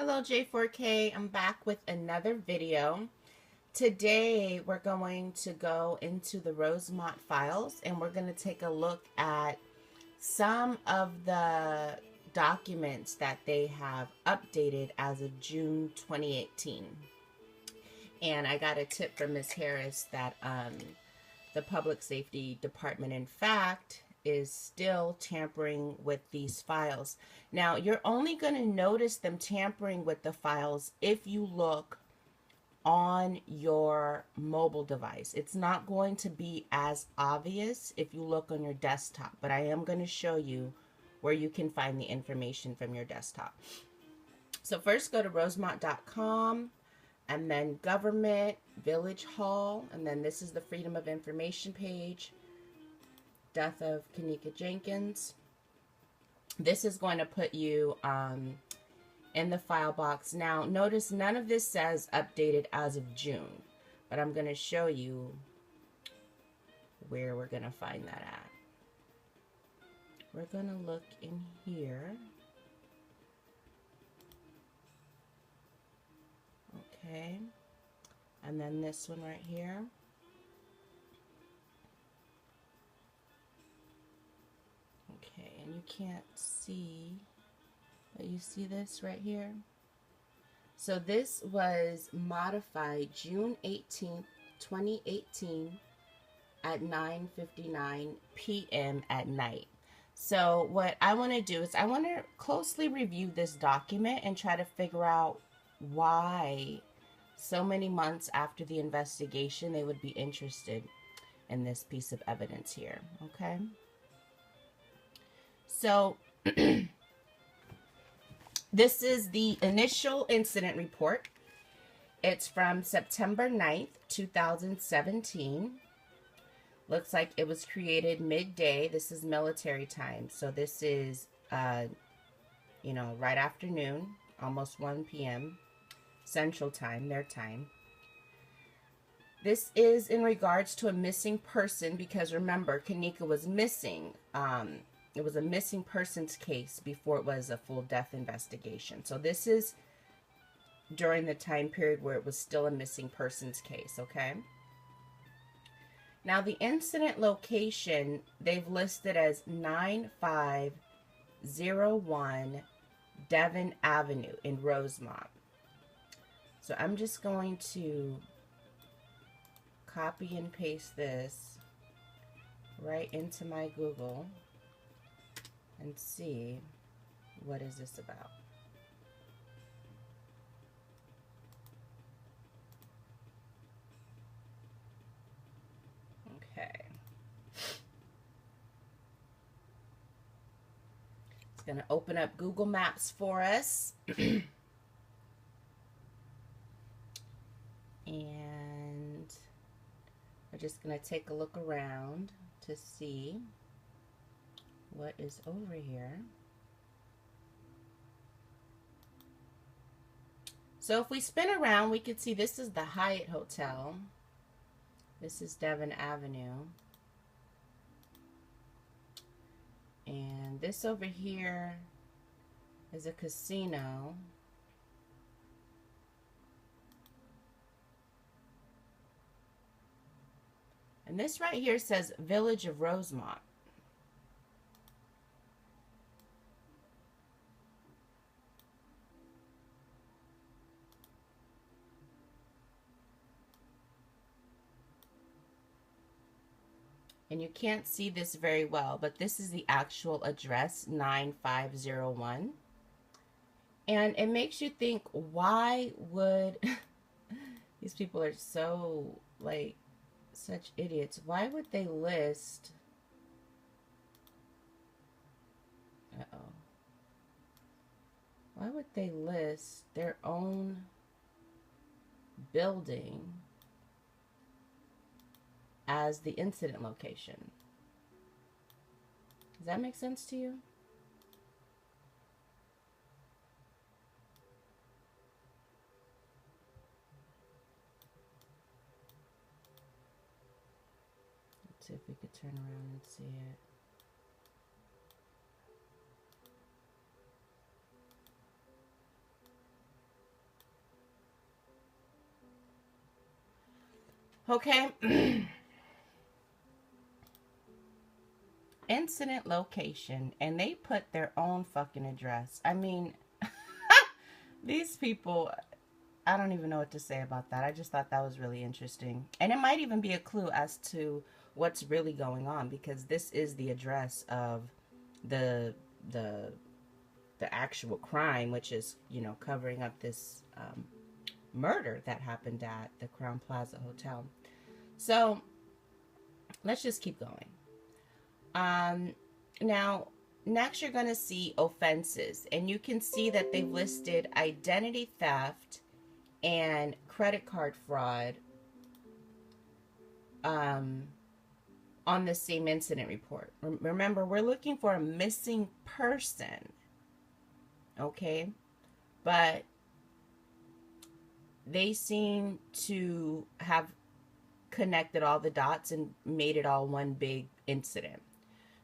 Hello J4K, I'm back with another video. Today we're going to go into the Rosemont files and we're going to take a look at some of the documents that they have updated as of June 2018. And I got a tip from Ms. Harris that the Public Safety Department, in fact, is still tampering with these files. Now, you're only going to notice them tampering with the files if you look on your mobile device. It's not going to be as obvious if you look on your desktop, but I am going to show you where you can find the information from your desktop. So first go to rosemont.com and then government, village hall, and then this is the Freedom of Information page. Death of Kenneka Jenkins. This is going to put you in the file box. Now, notice none of this says updated as of June, but I'm going to show you where we're going to find that at. We're going to look in here. Okay. And then this one right here. Okay, and you can't see, but you see this right here? So this was modified June 18th, 2018 at 9:59 p.m. at night. So what I want to do is I want to closely review this document and try to figure out why so many months after the investigation they would be interested in this piece of evidence here, okay? So this is the initial incident report. It's from September 9th, 2017. Looks like it was created midday. This is military time. So this is, right afternoon, almost 1 p.m. Central Time, their time. This is in regards to a missing person because remember, Kenneka was missing. It was a missing persons case before it was a full death investigation. So this is during the time period where it was still a missing persons case, okay? Now the incident location, they've listed as 9501 Devon Avenue in Rosemont. So I'm just going to copy and paste this right into my Google and see what is this about. Okay. It's going to open up Google Maps for us. And we're just going to take a look around to see what is over here. So if we spin around, we can see this is the Hyatt Hotel. This is Devon Avenue. And this over here is a casino. And this right here says Village of Rosemont. And you can't see this very well, but this is the actual address, 9501. And it makes you think, why would, these people are so, like, such idiots. Why would they list, why would they list their own building as the incident location? Does that make sense to you? Let's see if we could turn around and see it. Okay. Incident location, and they put their own fucking address. I mean, these people, I don't even know what to say about that. I just thought that was really interesting. And it might even be a clue as to what's really going on, because this is the address of the the the actual crime, which is, you know, covering up this murder that happened at the Crown Plaza Hotel. So let's just keep going. Now, next you're going to see offenses, and you can see that they've listed identity theft and credit card fraud on the same incident report. Remember, we're looking for a missing person, okay? But they seem to have connected all the dots and made it all one big incident.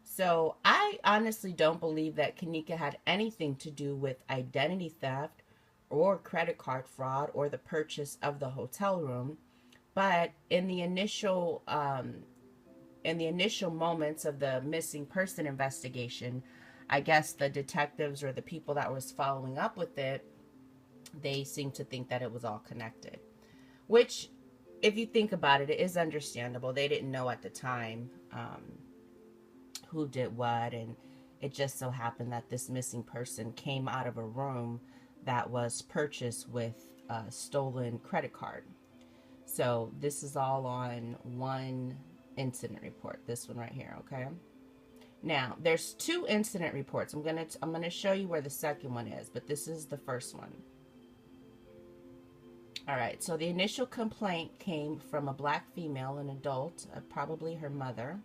So I honestly don't believe that Kanika had anything to do with identity theft or credit card fraud or the purchase of the hotel room. But in the initial moments of the missing person investigation, I guess the detectives or the people that was following up with it, they seem to think that it was all connected. Which, if you think about it, it is understandable. They didn't know at the time who did what, and it just so happened that this missing person came out of a room that was purchased with a stolen credit card. So this is all on one incident report, this one right here, okay? Now, there's two incident reports. I'm gonna show you where the second one is, but this is the first one. All right, so the initial complaint came from a black female, an adult, probably her mother.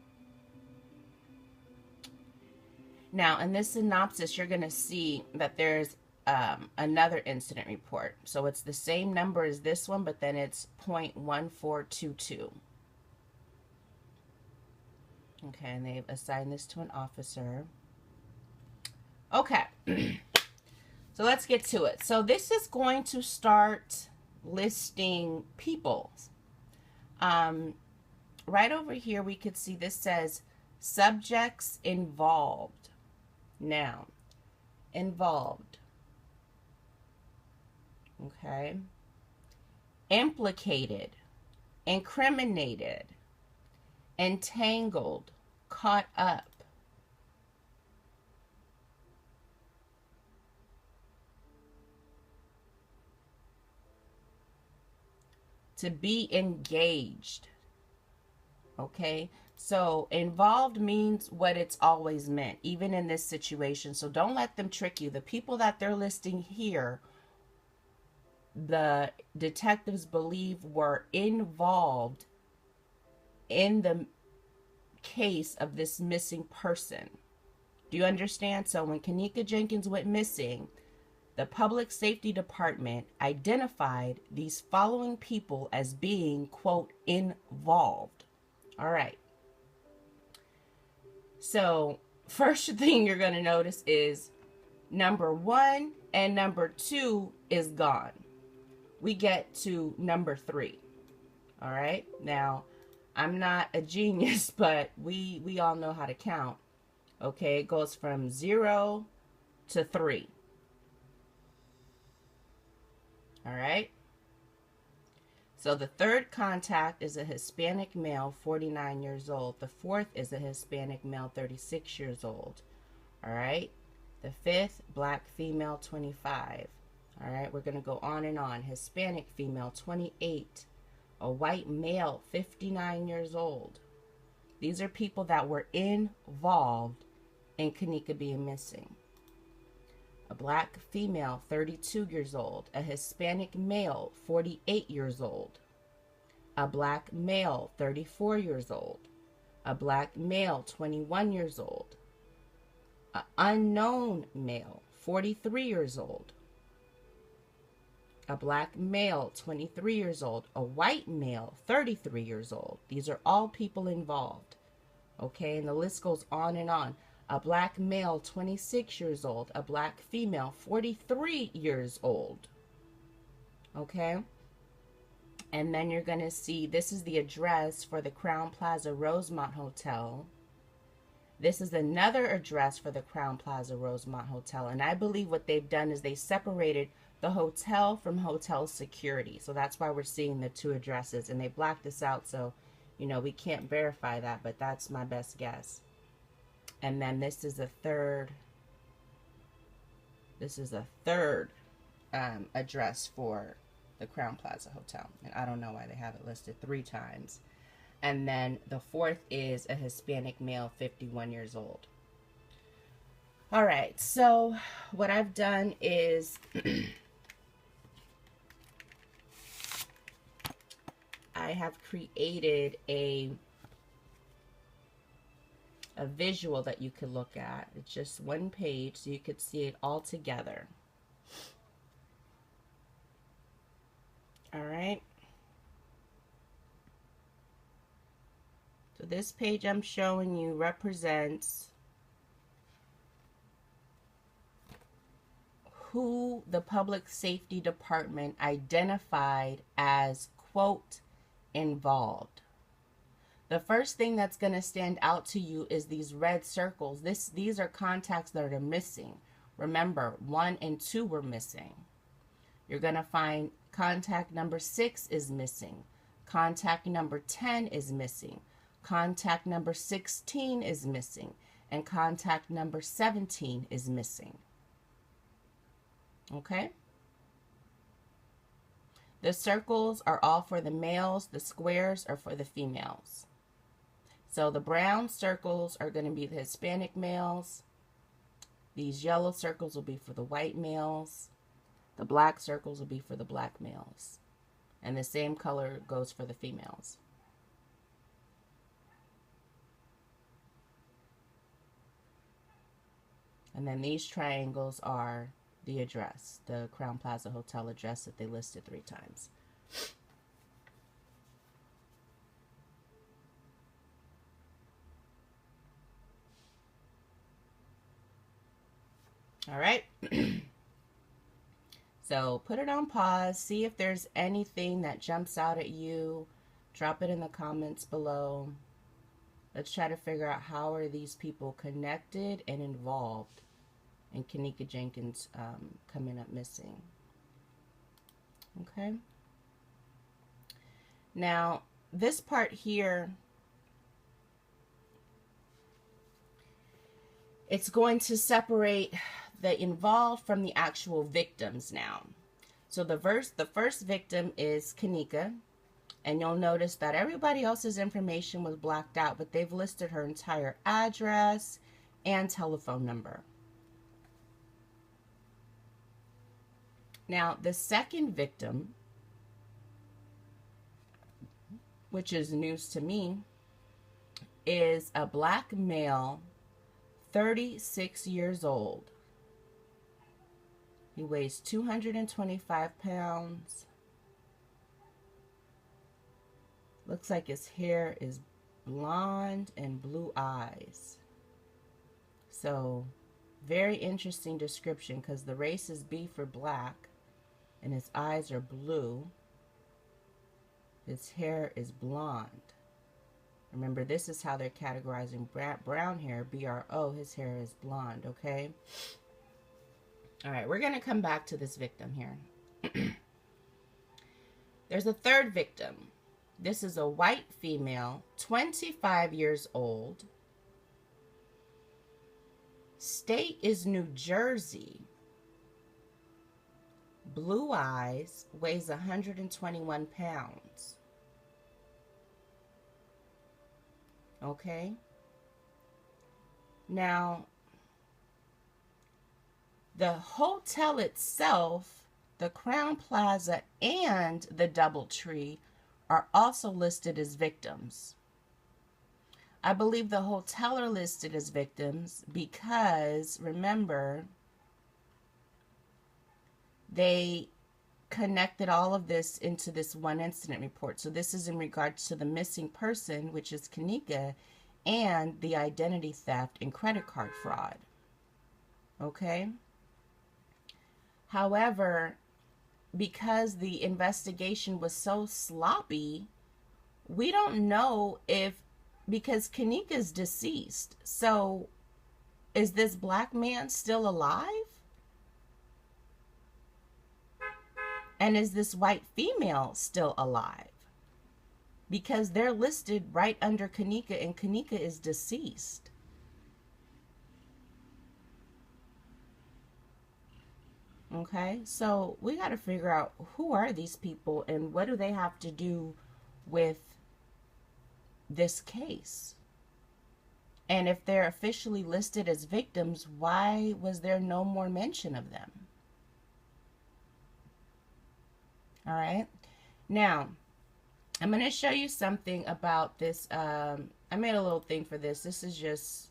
Now, in this synopsis, you're going to see that there's another incident report. So it's the same number as this one, but then it's 0.1422. Okay, and they've assigned this to an officer. Okay, so let's get to it. So this is going to start listing people. Right over here, we could see this says subjects involved. Noun, involved. Okay. Implicated, incriminated, entangled, caught up. To be engaged. Okay. So involved means what it's always meant, even in this situation. So don't let them trick you. The people that they're listing here, the detectives believe were involved in the case of this missing person. Do you understand? So when Kanika Jenkins went missing, the Public Safety Department identified these following people as being, quote, involved. All right. So first thing you're going to notice is number 1 and number 2 is gone. We get to number 3. All right. Now, I'm not a genius, but we all know how to count. Okay. It goes from 0 to 3. All right. So the third contact is a Hispanic male, 49 years old. The fourth is a Hispanic male, 36 years old. All right. The fifth, black female, 25. All right. We're going to go on and on. Hispanic female, 28. A white male, 59 years old. These are people that were involved in Kanika being missing. A black female, 32 years old. A Hispanic male, 48 years old. A black male, 34 years old. A black male, 21 years old. An unknown male, 43 years old. A black male, 23 years old. A white male, 33 years old. These are all people involved. Okay, and the list goes on and on. A black male, 26 years old. A black female, 43 years old. Okay? And then you're going to see this is the address for the Crown Plaza Rosemont Hotel. This is another address for the Crown Plaza Rosemont Hotel. And I believe what they've done is they separated the hotel from hotel security. So that's why we're seeing the two addresses. And they blacked this out, so, you know, we can't verify that, but that's my best guess. And then this is a third. This is a third address for the Crown Plaza Hotel. And I don't know why they have it listed 3 times. And then the fourth is a Hispanic male, 51 years old. All right, so what I've done is I have created a visual that you could look at. It's just one page, so you could see it all together. All right. So this page I'm showing you represents who the Public Safety Department identified as, quote, involved. The first thing that's going to stand out to you is these red circles. These are contacts that are missing. Remember, 1 and 2 were missing. You're going to find contact number 6 is missing. Contact number 10 is missing. Contact number 16 is missing. And contact number 17 is missing. Okay? The circles are all for the males. The squares are for the females. So the brown circles are going to be the Hispanic males. These yellow circles will be for the white males. The black circles will be for the black males. And the same color goes for the females. And then these triangles are the address, the Crown Plaza Hotel address that they listed 3 times. All right. So put it on pause. See if there's anything that jumps out at you. Drop it in the comments below. Let's try to figure out how are these people connected and involved in Kenneka Jenkins coming up missing. Okay. Now, this part here, it's going to separate the involved from the actual victims now. So the first victim is Kenneka, and you'll notice that everybody else's information was blacked out, but they've listed her entire address and telephone number. Now, the second victim, which is news to me, is a black male, 36 years old. He weighs 225 pounds. Looks like his hair is blonde and blue eyes. So, very interesting description because the race is B for black and his eyes are blue. His hair is blonde. Remember, this is how they're categorizing brown hair, BRO. His hair is blonde, okay? All right, we're going to come back to this victim here. There's a third victim. This is a white female, 25 years old. State is New Jersey. Blue eyes, weighs 121 pounds. Okay? Now, the hotel itself, the Crown Plaza and the DoubleTree are also listed as victims. I believe the hotel are listed as victims because, remember, they connected all of this into this one incident report. So this is in regards to the missing person, which is Kenneka, and the identity theft and credit card fraud. Okay? However, because the investigation was so sloppy, we don't know if, because Kanika's deceased. So is this black man still alive? And is this white female still alive? Because they're listed right under Kanika, and Kanika is deceased. Okay, so we got to figure out who are these people and what do they have to do with this case. And if they're officially listed as victims, why was there no more mention of them? All right, now I'm going to show you something about this. I made a little thing for this. This is just,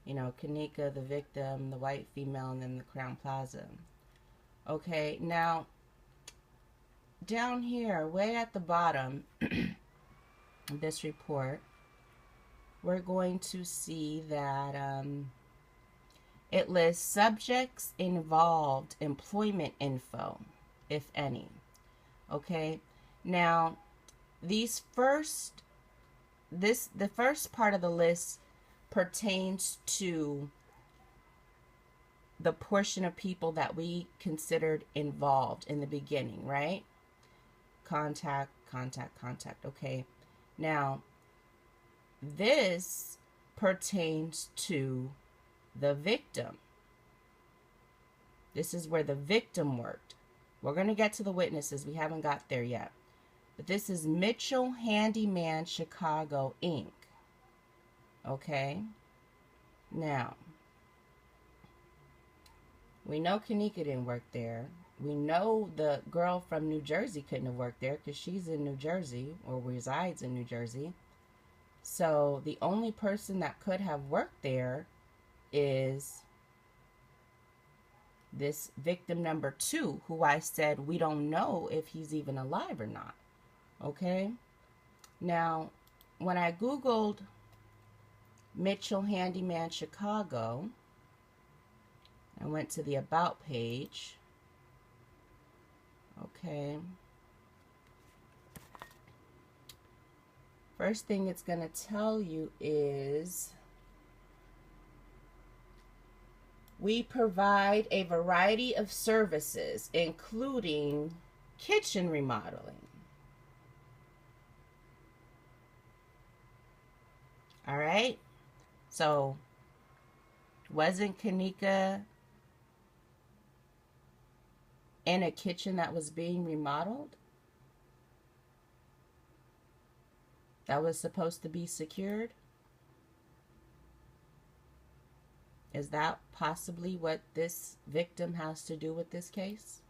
you know, Kanika, the victim, the white female, and then the Crown Plaza. Okay, now down here, way at the bottom of this report, we're going to see that it lists subjects involved, employment info, if any. Okay, now the first part of the list pertains to the portion of people that we considered involved in the beginning, right? Contact. Okay, now this pertains to the victim. This is where the victim worked. We're going to get to the witnesses. We haven't got there yet. But this is Mitchell Handyman Chicago, Inc. Okay? Now, we know Kanika didn't work there. We know the girl from New Jersey couldn't have worked there because she's in New Jersey or resides in New Jersey. So the only person that could have worked there is this victim number 2, who I said we don't know if he's even alive or not. Okay? Now, when I Googled Mitchell Handyman Chicago, I went to the About page. Okay. First thing it's going to tell you is we provide a variety of services, including kitchen remodeling. All right. So, wasn't Kanika in a kitchen that was being remodeled? That was supposed to be secured? Is that possibly what this victim has to do with this case?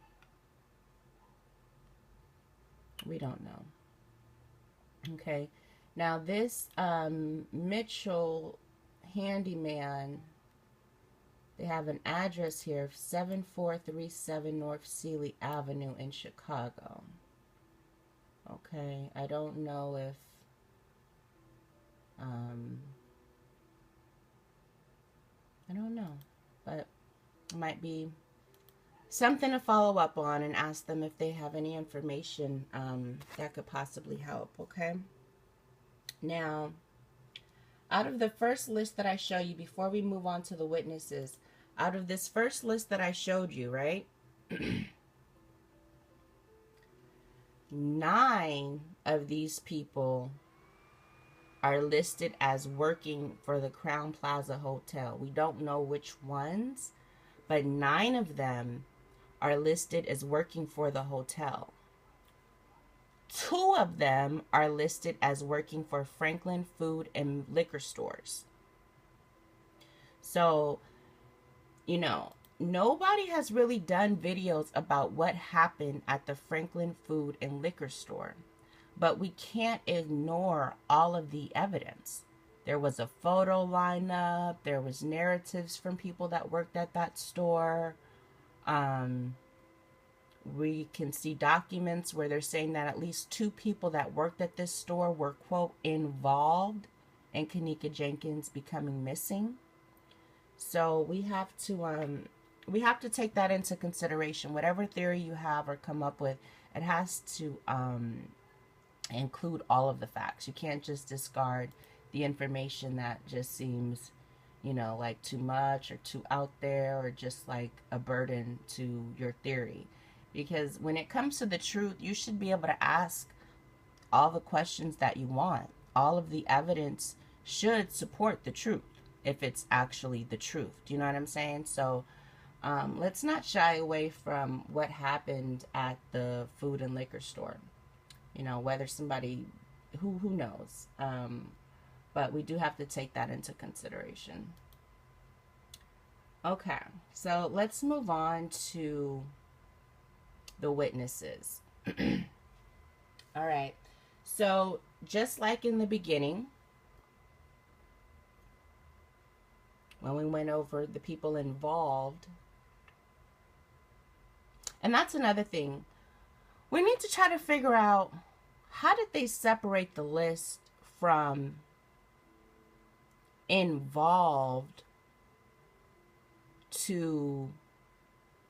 We don't know. Okay. Now this Mitchell Handyman, they have an address here, 7437 North Sealy Avenue in Chicago. Okay, I don't know if I don't know, but it might be something to follow up on and ask them if they have any information that could possibly help. Okay, now out of the first list that I show you, before we move on to the witnesses, out of this first list that I showed you, right, 9 of these people are listed as working for the Crown Plaza Hotel. We don't know which ones, but 9 of them are listed as working for the hotel. 2 of them are listed as working for Franklin Food and Liquor Stores. So, you know, nobody has really done videos about what happened at the Franklin Food and Liquor Store. But we can't ignore all of the evidence. There was a photo lineup. There was narratives from people that worked at that store. We can see documents where they're saying that at least 2 people that worked at this store were, quote, involved in Kanika Jenkins becoming missing. So we have to we have to take that into consideration. Whatever theory you have or come up with, it has to include all of the facts. You can't just discard the information that just seems, you know, like too much or too out there or just like a burden to your theory. Because when it comes to the truth, you should be able to ask all the questions that you want. All of the evidence should support the truth if it's actually the truth. Do you know what I'm saying? So let's not shy away from what happened at the food and liquor store. You know, whether somebody, who knows. But we do have to take that into consideration. Okay, so let's move on to the witnesses. All right, so just like in the beginning, when we went over the people involved, and that's another thing, we need to try to figure out, how did they separate the list from involved to,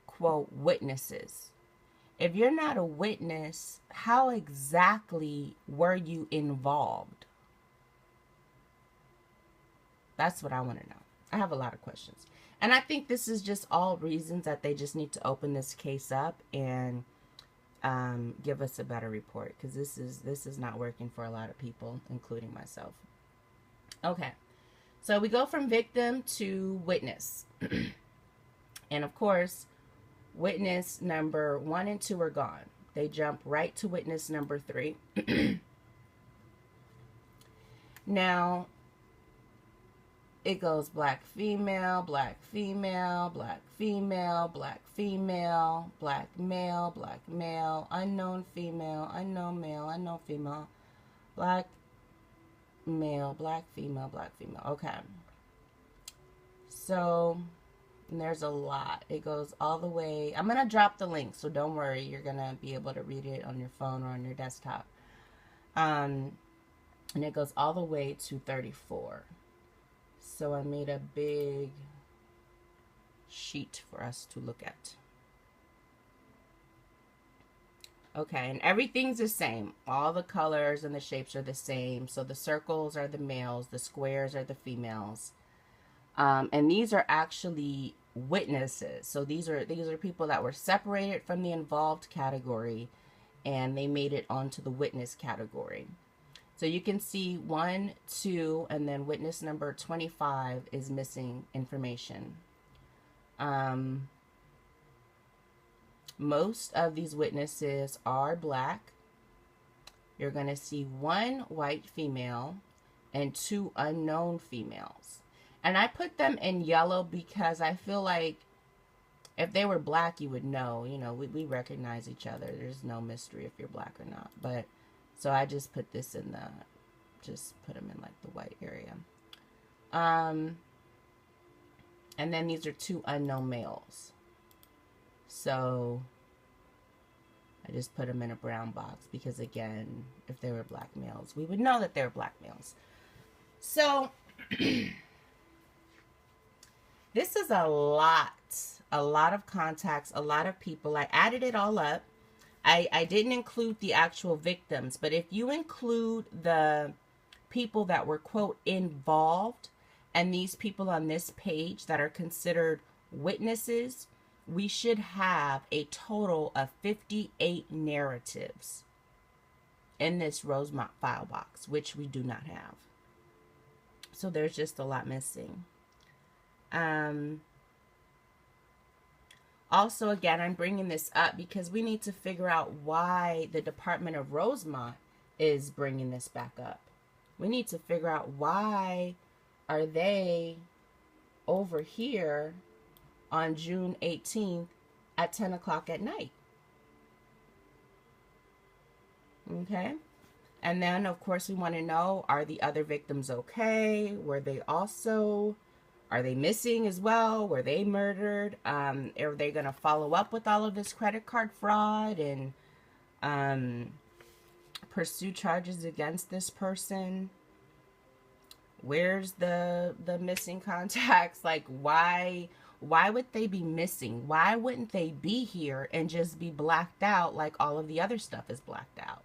quote, witnesses? If you're not a witness, how exactly were you involved? That's what I want to know. I have a lot of questions. And I think this is just all reasons that they just need to open this case up and give us a better report, because this is not working for a lot of people, including myself. Okay, so we go from victim to witness. And of course, witness number 1 and 2 are gone. They jump right to witness number 3. Now, it goes black female, black female, black female, black female, black male, unknown female, unknown male, unknown female, black male, black female, black female. Okay. So, there's a lot. It goes all the way. I'm going to drop the link, so don't worry. You're going to be able to read it on your phone or on your desktop. And it goes all the way to 34. So I made a big sheet for us to look at. Okay, and everything's the same. All the colors and the shapes are the same. So the circles are the males, the squares are the females. And these are actually witnesses. So these are people that were separated from the involved category, and they made it onto the witness category. So you can see 1, 2, and then witness number 25 is missing information. Most of these witnesses are black. You're going to see 1 white female and 2 unknown females. And I put them in yellow because I feel like if they were black, you would know. You know, we recognize each other. There's no mystery if you're black or not. But so I just put this in just put them in like the white area. And then these are 2 unknown males. So I just put them in a brown box because, again, if they were black males, we would know that they were black males. So this is a lot of contacts, a lot of people. I added it all up. I didn't include the actual victims, but if you include the people that were, quote, involved, and these people on this page that are considered witnesses, we should have a total of 58 narratives in this Rosemont file box, which we do not have. So there's just a lot missing. Also, again, I'm bringing this up because we need to figure out why the Department of Rosemont is bringing this back up. We need to figure out why are they over here on June 18th at 10 o'clock at night. Okay? And then, of course, we want to know, are the other victims okay? Were they also... Are they missing as well? Were they murdered? Are they going to follow up with all of this credit card fraud and pursue charges against this person? Where's the missing contacts? Like, why Why would they be missing? Why wouldn't they be here and just be blacked out like all of the other stuff is blacked out?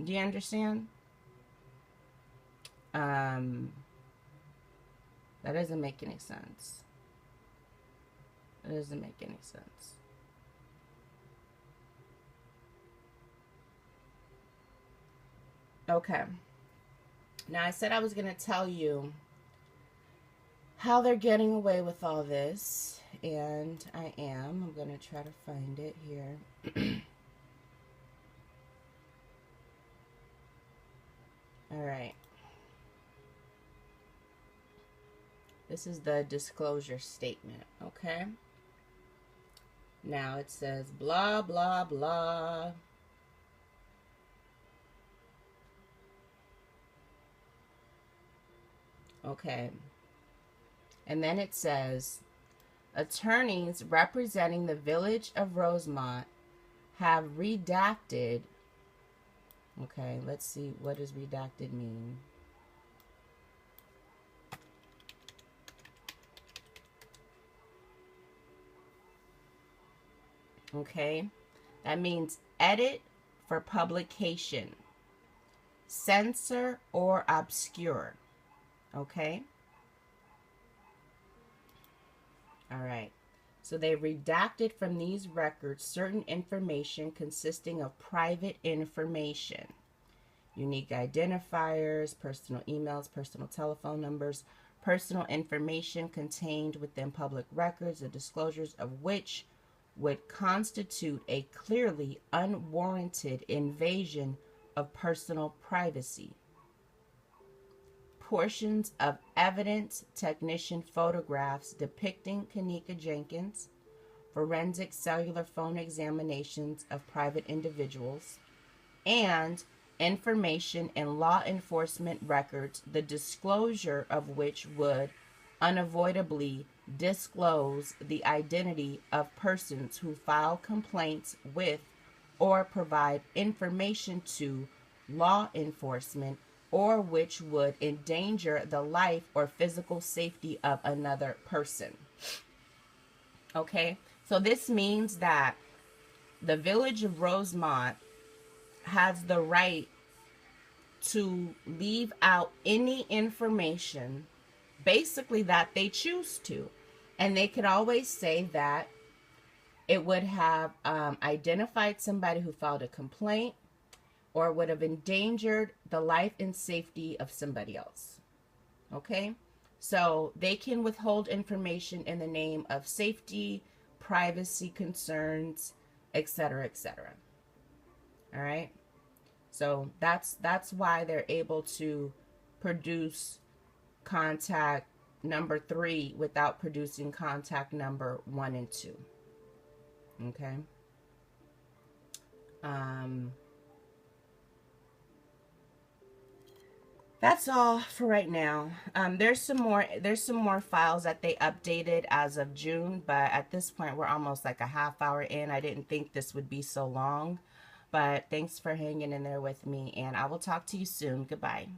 Do you understand? That doesn't make any sense. That doesn't make any sense. Okay. Now, I said I was going to tell you how they're getting away with all this, and I am. I'm going to try to find it here. All right. This is the disclosure statement, okay? Now it says blah, blah, blah. Okay. And then it says, attorneys representing the village of Rosemont have redacted. Okay, let's see. What does redacted mean? Okay, that means edit for publication, censor or obscure. Okay. All right. So they redacted from these records certain information consisting of private information, unique identifiers, personal emails, personal telephone numbers, personal information contained within public records, the disclosures of which would constitute a clearly unwarranted invasion of personal privacy. Portions of evidence technician photographs depicting Kanika Jenkins, forensic cellular phone examinations of private individuals, and information in law enforcement records, the disclosure of which would unavoidably disclose the identity of persons who file complaints with or provide information to law enforcement, or which would endanger the life or physical safety of another person. Okay, so this means that the village of Rosemont has the right to leave out any information basically that they choose to. And they could always say that it would have identified somebody who filed a complaint or would have endangered the life and safety of somebody else. Okay? So they can withhold information in the name of safety, privacy concerns, etc., etc. All right? So that's why they're able to produce contact number 3 without producing contact number 1 and 2. Okay? That's all for right now. There's some more files that they updated as of June, but at this point we're almost like a half hour in. I didn't think this would be so long, but thanks for hanging in there with me, and I will talk to you soon. Goodbye.